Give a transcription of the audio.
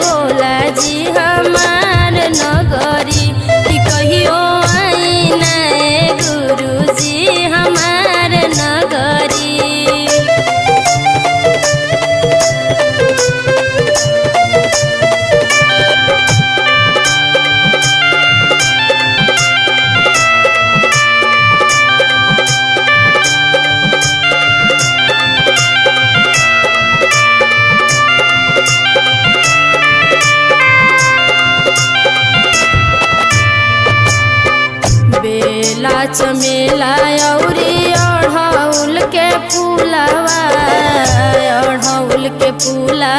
भोला जी हमार नगरी कि कहियो आई ना गुरु जी हमार नगरी। बेला चमेला औरी अढ़ौल के फूलवा, अढ़ौल के फूला